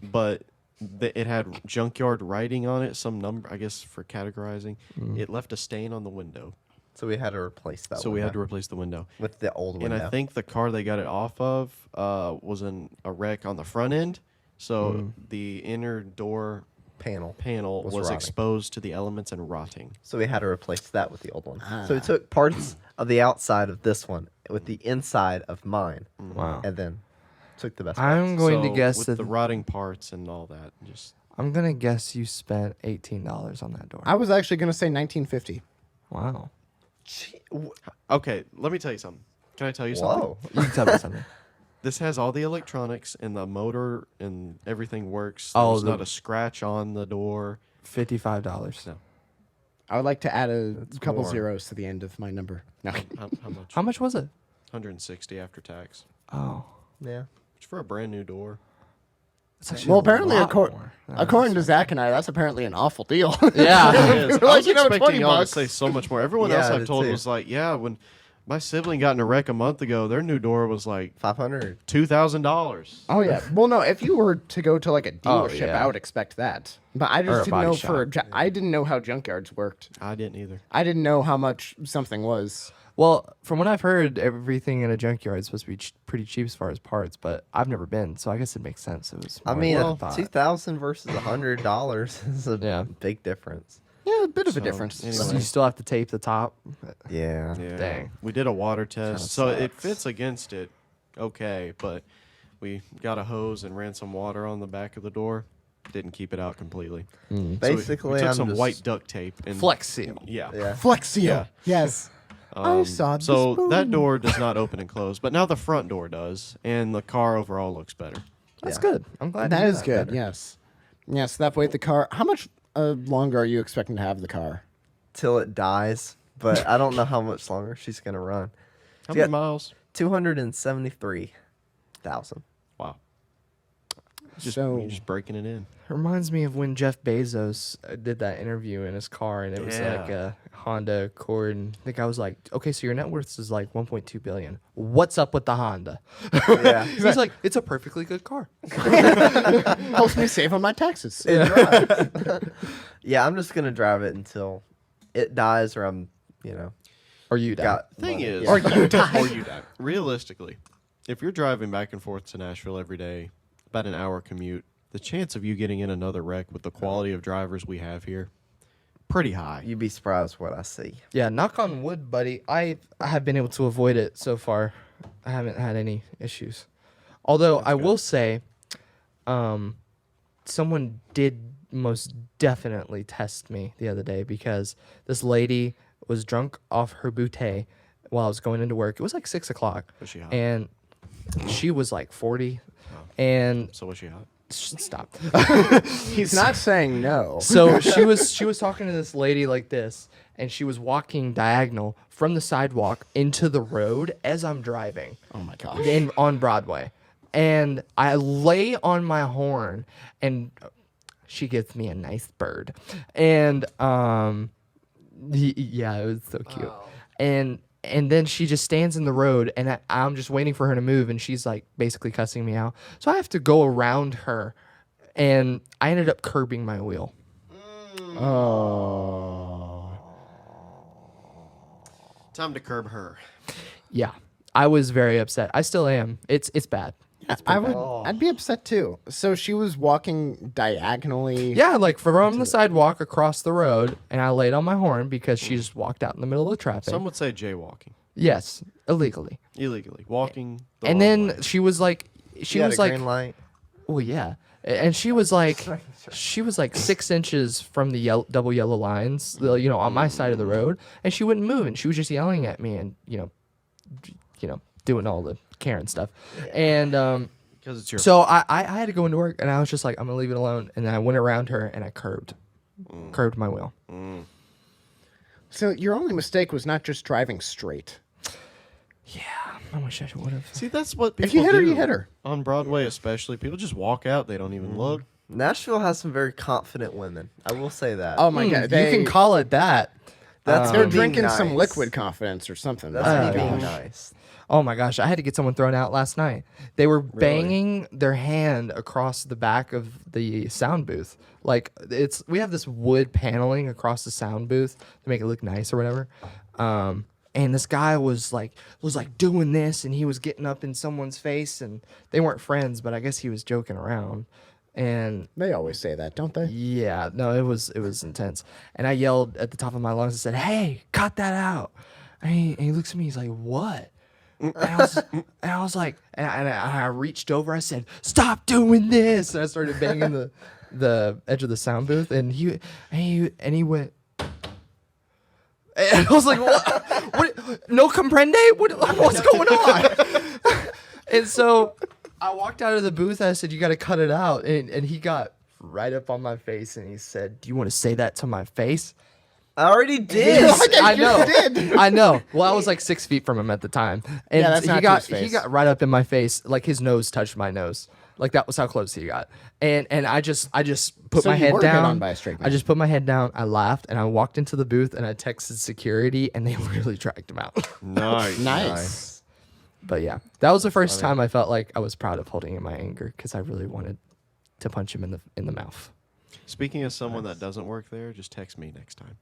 but it had junkyard writing on it, some number, I guess, for categorizing. It left a stain on the window, So we had to replace that. so we had to window replace the window. with the old And window. I think the car they got it off of was in a wreck on the front end, so the inner door panel. panel Was was rotting. exposed to the elements and rotting. So we had to replace that with the old one. So we took parts of the outside of this one with the inside of mine, Wow. and then took the best. I'm going to So guess with that the rotting parts and all that, just I'm gonna guess you spent $18 on that door. I was actually gonna say 1950. Wow. okay. Let me tell you something. Can I tell you something? Whoa. You can tell me something. This has all the electronics and the motor and everything works. Oh, There's the- not a scratch on the door. $55. No. I would like to add a couple more. zeros to the end of my number. No. How much? How much was it? 160 after tax. Oh. Yeah. Which for a brand new door. It's actually Well, a apparently, lot more. according to Zach and I, that's apparently an awful deal. Yeah. It is. We're I like, was you know, 20 expecting y'all to bucks. say so much more. Everyone Yeah, else I I've did told too. was like, yeah, when my sibling got in a wreck a month ago, their new door was like 500. $2,000. Oh yeah. Well, no. If you were to go to like a Oh, dealership, yeah. I would expect that. But I Or a just didn't body know shop. I didn't know how junkyards worked. I didn't either. I didn't know how much something was. Well, from what I've heard, everything in a junkyard is supposed to be pretty cheap as far as parts, but I've never been, so I guess it makes sense. It was. I more mean, than I thought. 2,000 versus $100 is a Yeah. big difference. Yeah, a bit of a So, difference. anyway. So you still have to tape the top. Yeah. Yeah. Dang. We did a water test, so it sucks. fits against it, okay. But we got a hose and ran some water on the back of the door. Didn't keep it out completely. So Basically, we took I'm some just, white duct tape and Flex seal. Yeah. Yeah. Flexio. Yeah. Yes. I saw the So that spoon. door does not open and close, but now the front door does, and the car overall looks better. That's Yeah. good. I'm glad. That to hear is good. better. Yes. Yes. That way, the car. How much longer are you expecting to have the car? Till it dies, but I don't know how much longer she's gonna run. How Yeah. many miles? 273,000. Wow. So You're just breaking it in. It reminds me of when Jeff Bezos did that interview in his car, and it was like Yeah. a Honda Accord. And I think I was like, okay, so your net worth is like 1.2 billion. What's up with the Honda? Yeah. He's like, it's a perfectly good car. helps me save on my taxes. Yeah, I'm just gonna drive it until it dies, or I'm, Or you die. got Thing money. is, Yeah. Or you die. or you die. Realistically, if you're driving back and forth to Nashville every day, about an hour commute, the chance of you getting in another wreck with the quality of drivers we have here, pretty high. You'd be surprised what I see. Yeah, knock on wood, buddy. I have been able to avoid it so far. I haven't had any issues. Although I will say, someone did most definitely test me the other day because this lady was drunk off her bouteille while I was going into work. It was like 6 o'clock. Was she hot? And she was like 40. And So was she hot? stop. He's not saying no. So she was talking to this lady like this, and she was walking diagonal from the sidewalk into the road as I'm driving Oh my gosh. on Broadway. And I lay on my horn, and she gives me a nice bird. And yeah, it was so cute. And then she just stands in the road, and I'm just waiting for her to move, and she's like basically cussing me out. So I have to go around her, and I ended up curbing my wheel. Oh. Time to curb her. Yeah, I was very upset. I still am. It's bad. I'd be upset too. So she was walking diagonally. Yeah, like from the sidewalk across the road, and I laid on my horn because she just walked out in the middle of the traffic. Some would say jaywalking. Yes, illegally. Illegally. Walking. The And wrong then way. she was like, she You had was a like, green light. well, yeah, and she was like 6 inches from the double yellow lines, on my side of the road, and she wouldn't move, and she was just yelling at me, and doing all the Karen stuff, and Because it's your so I had to go into work, and I was just like, I'm gonna leave it alone, and then I went around her and I curved my wheel. So your only mistake was not just driving straight. Yeah, I wish I would have. See, that's what people If you hit her, do. you hit her. On Broadway, especially, people just walk out. They don't even look. Nashville has some very confident women. I will say that. Oh my god, you can call it that. That's they're me being drinking some nice. liquid confidence or something. That's me being gosh. nice. Oh my gosh, I had to get someone thrown out last night. They were banging their hand across the back of the sound booth. Like we have this wood paneling across the sound booth to make it look nice or whatever. And this guy was like doing this, and he was getting up in someone's face, and they weren't friends, but I guess he was joking around. And They always say that, don't they? yeah, no, it was intense. And I yelled at the top of my lungs and said, "Hey, cut that out!" And he looks at me, he's like, "What?" And I was like, and I reached over. I said, "Stop doing this!" And I started banging the edge of the sound booth, and he went. And I was like, "What? No comprende? What's going on?" And so I walked out of the booth. And I said, "You got to cut it out." And he got right up on my face, and he said, "Do you want to say that to my face?" I already did. I know. I know. Well, I was like 6 feet from him at the time, and Yeah, that's not to his he face. got right up in my face, like his nose touched my nose, like that was how close he got. And I just put So my you head were hit down. on by a straight man. I just put my head down. I laughed, and I walked into the booth, and I texted security, and they really tracked him out. Nice. Nice. But yeah, that was the first time I felt like I was proud of holding in my anger because I really wanted to punch him in the mouth. Speaking of someone that doesn't work there, just text me next time.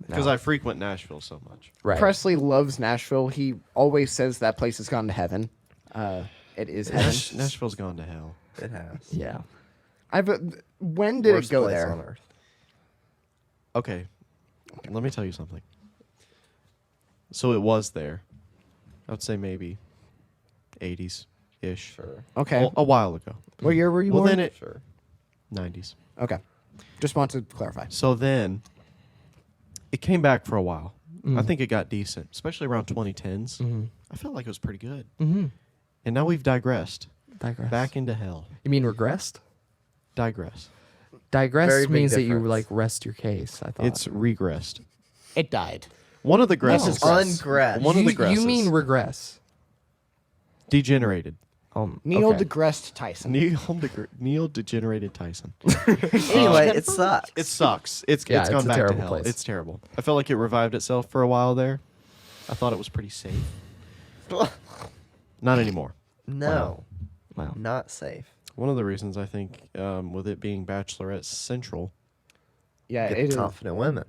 Because I frequent Nashville so much. Right. Presley loves Nashville. He always says that place has gone to heaven. It is heaven. Nashville's gone to hell. It has. Yeah. When did Worst it go place there? on earth. Okay. Let me tell you something. So it was there. I would say maybe 80s-ish. Sure. Okay. A while ago. What year were you Well, born? then it... Sure. 90s. Okay. Just want to clarify. So then it came back for a while. I think it got decent, especially around 2010s. I felt like it was pretty good. Mm-hmm. And now we've digressed. Digress. Back into hell. You mean regressed? Digress. Digress Very big means that you difference. like rest your case. I thought It's regressed. It died. One of the gresses. Ungressed. One of the you gresses. mean regress? Degenerated. Neil okay. deGrasse Tyson. Neil degenerated Tyson. Anyway, it sucks. It sucks. It's Yeah, it's it's gone a back to terrible hell. place. It's terrible. I felt like it revived itself for a while there. I thought it was pretty safe. Not anymore. No, Wow. not safe. One of the reasons I think, with it being Bachelorette Central, Yeah, Get it is. confident women.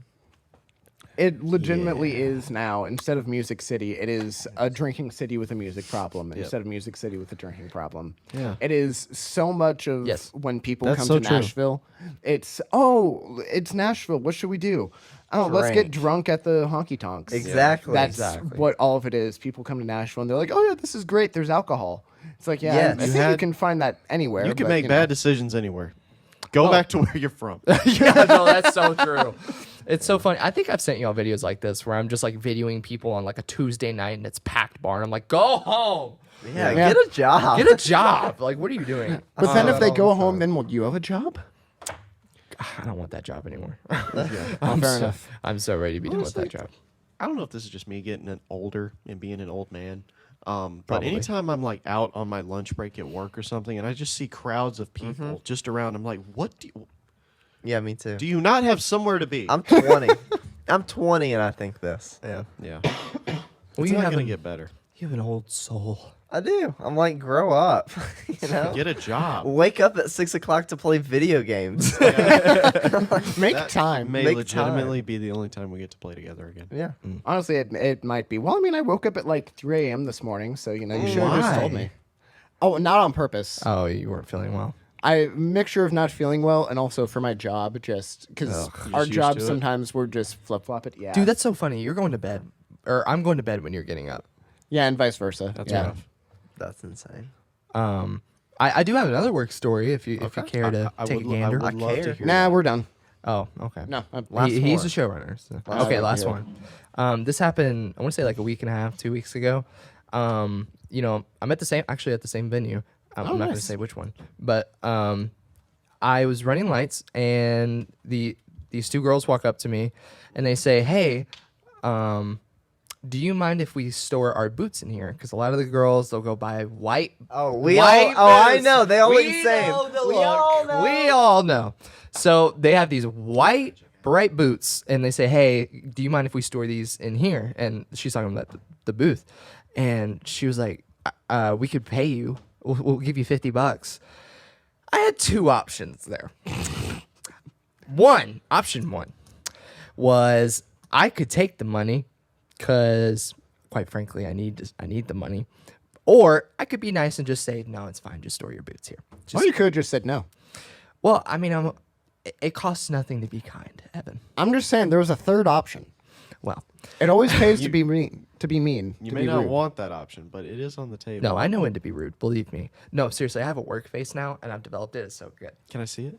It legitimately is now. Instead of Music City, it is a drinking city with a music problem. Instead of Music City with a drinking problem. Yeah. It is so much of Yes. when people That's come so to true. Nashville. It's it's Nashville. What should we do? Oh, let's get Drink. drunk at the honky tonks. Exactly. That's Exactly. what all of it is. People come to Nashville and they're like, "Oh yeah, this is great. There's alcohol." It's like, yeah, Yes. I You think you had- can find that anywhere. you can but, make know. bad decisions anywhere. Go back to where you're from. Yeah, no, that's so true. It's so funny. I think I've sent you all videos like this where I'm just like videoing people on like a Tuesday night and it's packed bar and I'm like, go home, Yeah, Yeah. get a job. get a job. Like, what are you doing? But then if they go all the home, then will you have a job? I don't want that job anymore. Oh, fair enough. I'm so ready to be done with that Honestly, job. I don't know if this is just me getting older and being an old man. But Probably. anytime I'm like out on my lunch break at work or something, and I just see crowds of people just around, I'm like, what Yeah, me too. do you not have somewhere to be? I'm 20. I'm 20 and I think this. Yeah. Yeah. Well, It's you not have gonna an, get better. you have an old soul. I do. I'm like, grow up. You know? Get a job. Wake up at 6 o'clock to play video games. Make That time. may Make legitimately be the only time we get to play together again. yeah. Honestly, it might be. Well, I mean, I woke up at like 3 a.m. this morning, so you should have just told Why? me. Oh, not on purpose. Oh, you weren't feeling well. I mixture of not feeling well and also for my job, just because You're our just used jobs to it? sometimes we're just flip flop it. Yeah, Dude, that's so funny. You're going to bed, or I'm going to bed when you're getting up. yeah, and vice versa. That's yeah. rough. That's insane. I do have another work story if you care to take a gander. I would love to care. hear Nah, that. we're done. Oh, okay. No, He's the showrunner. So. Okay, one, last yeah. one. This happened, I want to say like a week and a half, 2 weeks ago. I'm at the same venue. I'm not going to nice. say which one, but I was running lights, and these two girls walk up to me, and they say, "Hey, do you mind if we store our boots in here? Because a lot of the girls, they'll go buy white. Oh, white I boots. know. They all look We the same. know the We look. all know. We all know. So they have these white, bright boots, and they say, "Hey, do you mind if we store these in here?" And she's talking about the booth, and she was like, "We could pay you. We'll give you $50." I had two options there. Option one was I could take the money because, quite frankly, I need the money, or I could be nice and just say, "No, it's fine. Just store your boots here." Or you could have just said no. Well, I mean, it costs nothing to be kind, Evan. I'm just saying there was a third option. Well, It always pays to be mean. To be mean. You to may be not rude. want that option, but it is on the table. no, I know when to be rude. Believe me. No, seriously, I have a work face now, and I've developed it. It's so good. Can I see it?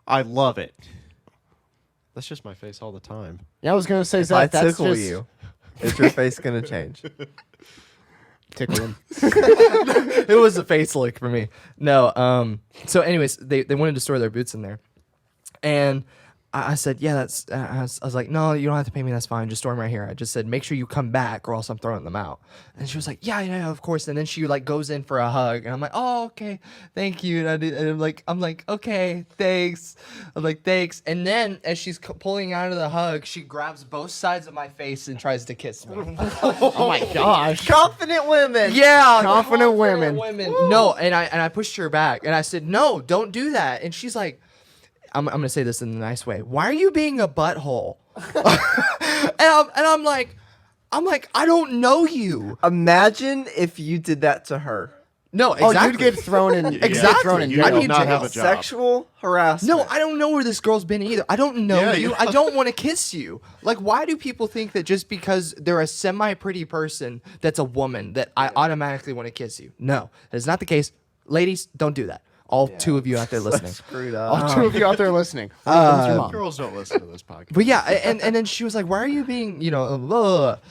I love it. That's just my face all the time. Yeah, I was gonna say If I Zach. That's tickle just you, is your face gonna change? tickle him. It was a face lick for me. No. So, anyways, they wanted to store their boots in there, and I said, "Yeah, that's." I was like, "No, you don't have to pay me. That's fine. Just store them right here." I just said, "Make sure you come back, or else I'm throwing them out." And she was like, "Yeah, of course." And then she like goes in for a hug, and I'm like, "Oh, okay, thank you." And I'm like, "Okay, thanks." I'm like, "Thanks." And then as she's pulling out of the hug, she grabs both sides of my face and tries to kiss me. Oh my gosh. Confident women. Yeah, Confident women. No, and I pushed her back, and I said, "No, don't do that." And she's like, I'm gonna say this in a nice way. "Why are you being a butthole?" and I'm like, I don't know you. Imagine if you did that to her. No, Oh, exactly. you'd get thrown in. Exactly. Thrown in You jail. will need not jail. have a job. Sexual harassment. No, I don't know where this girl's been either. I don't know Yeah, you. you- I don't want to kiss you. Like, why do people think that just because they're a semi-pretty person that's a woman that I automatically want to kiss you? No, that is not the case. Ladies, don't do that. All two of you out there listening. Screwed up. All two of you out there listening. When's your mom? Girls don't listen to this podcast. But yeah, and then she was like, "Why are you being, A butt.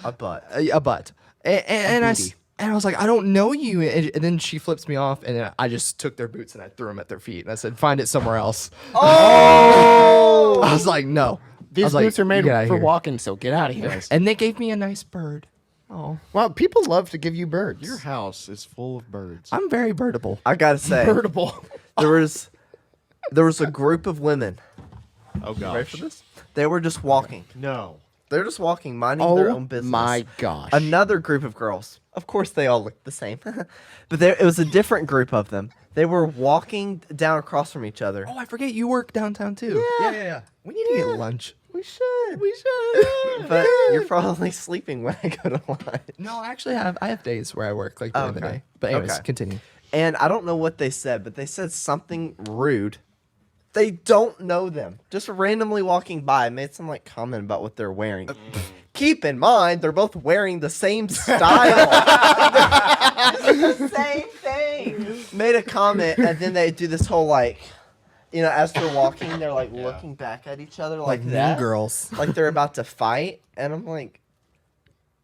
a butt?" And I was like, "I don't know you." And then she flips me off, and then I just took their boots and I threw them at their feet, and I said, "Find it somewhere else." Oh! I was like, "No." I These was like, boots are made "Get outta for here." walking, so get out of here. And they gave me a nice bird. Oh, Well, people love to give you birds. Your house is full of birds. I'm very birdable. I gotta say, birdable. there was a group of women. Oh gosh. Ready for this? They were just walking. No. They're just walking, minding their Oh own business. my gosh. Another group of girls. Of course, they all looked the same, but it was a different group of them. They were walking down across from each other. Oh, I forget you work downtown too. Yeah. We need to get lunch. We should. But you're probably sleeping when I go to lunch. No, actually, I have days where I work like during the Okay. day. But anyways, Okay. continue. And I don't know what they said, but they said something rude. They don't know them. Just randomly walking by, made some like comment about what they're wearing. Keep in mind, they're both wearing the same style. It's the same thing. Made a comment, and then they do this whole like, as they're walking, they're like looking back at each other like that, girls. like they're about to fight. And I'm like,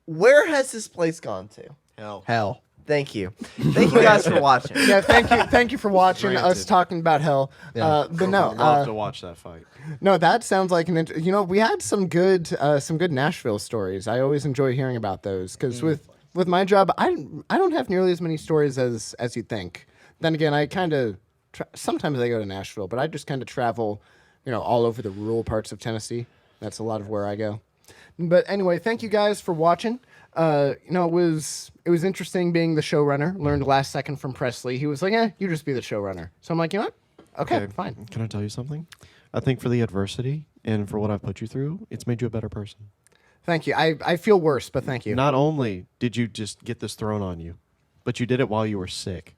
where has this place gone to? Hell. Hell. Thank you. Thank you guys for watching. Yeah, thank you for watching us Granted. talking about hell. Yeah. But no, I'd love to watch that fight. no, that sounds like we had some good Nashville stories. I always enjoy hearing about those because with my job, I don't have nearly as many stories as you'd think. Then again, I kind of sometimes I go to Nashville, but I just kind of travel, all over the rural parts of Tennessee. That's a lot of where I go. But anyway, thank you guys for watching. It was interesting being the showrunner. Learned last second from Presley. He was like, you just be the showrunner. So I'm like, you know what? Okay, fine. Can I tell you something? I think for the adversity and for what I put you through, it's made you a better person. Thank you. I feel worse, but thank you. Not only did you just get this thrown on you, but you did it while you were sick.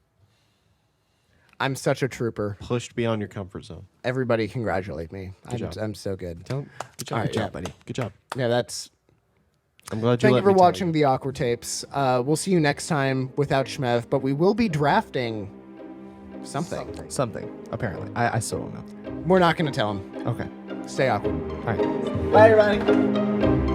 I'm such a trooper. Pushed beyond your comfort zone. Everybody congratulate me. Good job. I'm so good. Good job, All right, good job, yeah. buddy. Good job. Yeah, that's I'm glad you Thank let you for me tell watching the Awkward Tapes. We'll see you next time without Shmev, but we will be drafting something. Something, apparently. I still don't know. We're not going to tell him. Okay. Stay awkward. All right. Bye, everybody.